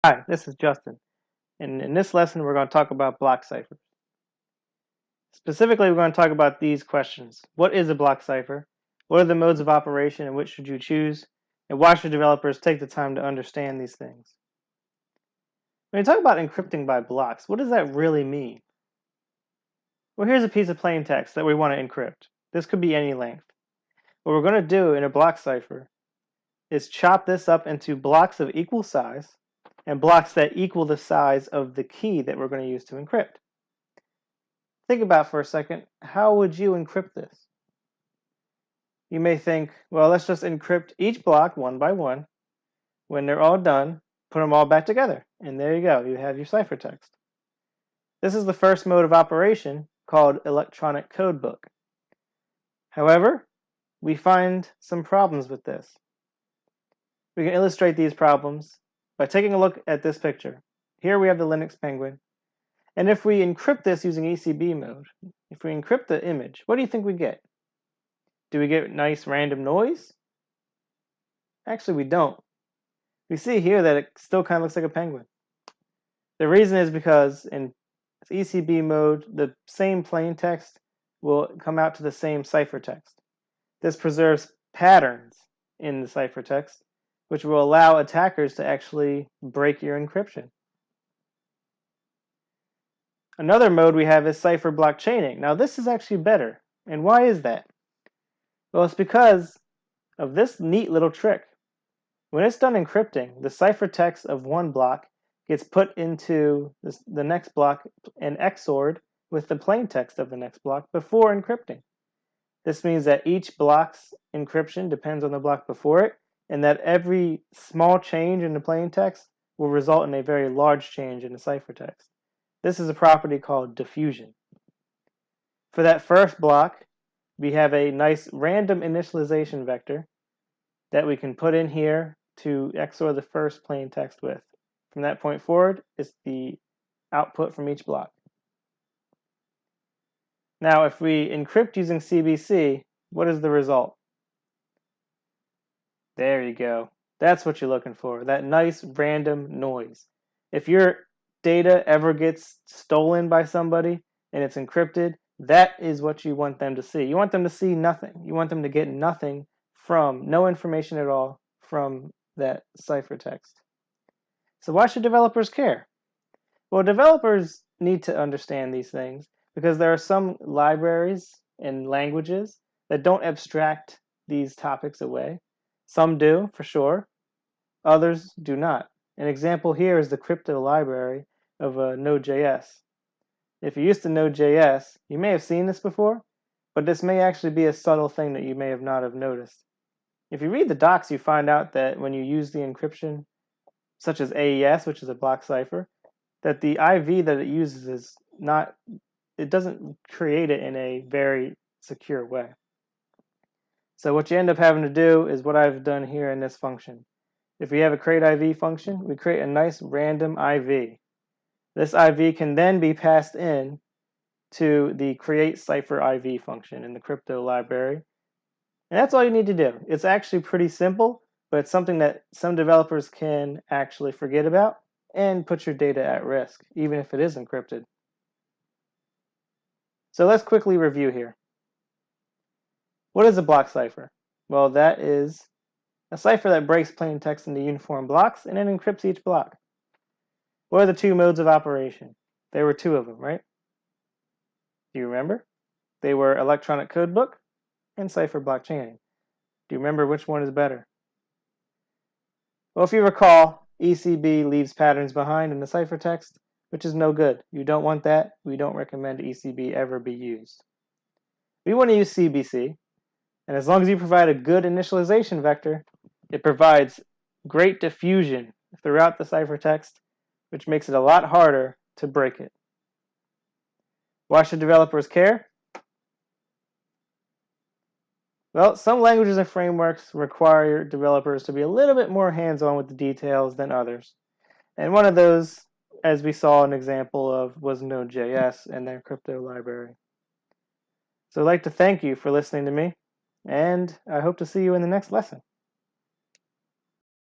Hi, this is Justin, and in this lesson we're going to talk about block ciphers. Specifically, we're going to talk about these questions. What is a block cipher? What are the modes of operation and which should you choose? And why should developers take the time to understand these things? When you talk about encrypting by blocks, what does that really mean? Well, here's a piece of plain text that we want to encrypt. This could be any length. What we're going to do in a block cipher is chop this up into blocks of equal size and blocks that equal the size of the key that we're going to use to encrypt. Think about for a second, how would you encrypt this? You may think, well, let's just encrypt each block one by one. When they're all done, put them all back together. And there you go, you have your ciphertext. This is the first mode of operation called electronic codebook. However, we find some problems with this. We can illustrate these problems by taking a look at this picture. Here we have the Linux penguin. And if we encrypt this using ECB mode, if we encrypt the image, what do you think we get? Do we get nice random noise? Actually, we don't. We see here that it still kind of looks like a penguin. The reason is because in ECB mode, the same plain text will come out to the same ciphertext. This preserves patterns in the ciphertext, which will allow attackers to actually break your encryption. Another mode we have is cipher block chaining. Now this is actually better. And why is that? Well, it's because of this neat little trick. When it's done encrypting, the ciphertext of one block gets put into the next block and XORed with the plain text of the next block before encrypting. This means that each block's encryption depends on the block before it, and that every small change in the plain text will result in a very large change in the ciphertext. This is a property called diffusion. For that first block, we have a nice random initialization vector that we can put in here to XOR the first plain text with. From that point forward, it's the output from each block. Now, if we encrypt using CBC, what is the result? There you go. That's what you're looking for, that nice random noise. If your data ever gets stolen by somebody and it's encrypted, that is what you want them to see. You want them to see nothing. You want them to get nothing from, no information at all from that ciphertext. So why should developers care? Well, developers need to understand these things because there are some libraries and languages that don't abstract these topics away. Some do, for sure. Others do not. An example here is the crypto library of Node.js. If you're used to Node.js, you may have seen this before, but this may actually be a subtle thing that you may have not have noticed. If you read the docs, you find out that when you use the encryption, such as AES, which is a block cipher, that the IV that it uses is not, it doesn't create it in a very secure way. So what you end up having to do is what I've done here in this function. If we have a create IV function, we create a nice random IV. This IV can then be passed in to the create cipher IV function in the crypto library. And that's all you need to do. It's actually pretty simple, but it's something that some developers can actually forget about and put your data at risk, even if it is encrypted. So let's quickly review here. What is a block cipher? Well, that is a cipher that breaks plain text into uniform blocks and then encrypts each block. What are the two modes of operation? There were two of them, right? Do you remember? They were electronic codebook and cipher block chaining. Do you remember which one is better? Well, if you recall, ECB leaves patterns behind in the ciphertext, which is no good. You don't want that. We don't recommend ECB ever be used. We want to use CBC, and as long as you provide a good initialization vector, it provides great diffusion throughout the ciphertext, which makes it a lot harder to break it. Why should developers care? Well, some languages and frameworks require developers to be a little bit more hands-on with the details than others. And one of those, as we saw an example of, was Node.js and their crypto library. So I'd like to thank you for listening to me, and I hope to see you in the next lesson.